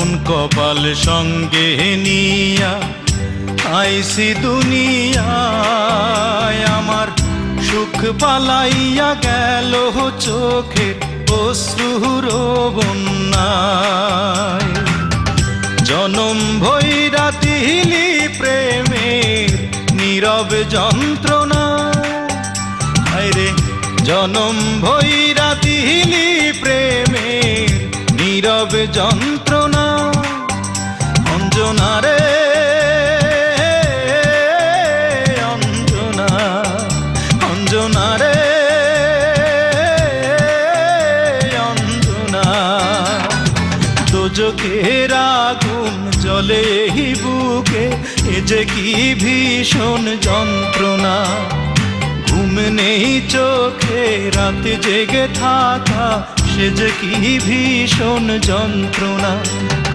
কোন কপাল সঙ্গে নিয়া আইসি দুনিয়ায়, আমার সুখ পালাইয়া গেল চোখের অশ্রুর বন্যায়। জনম ভৈরা দিলি প্রেমের নীরব যন্ত্রণা, আরে জনম ভৈরা দিলি প্রেমের নীরব যন্ত্রণা। অঞ্জনা রে অঞ্জনা, অঞ্জনা রে অঞ্জনা। দোজখের আগুন জ্বলে এই বুকে, এ যে কি ভীষণ যন্ত্রণা। ঘুম নেই চোখে রাতে জেগে থাকা, সে যে কি ভীষণ যন্ত্রণা।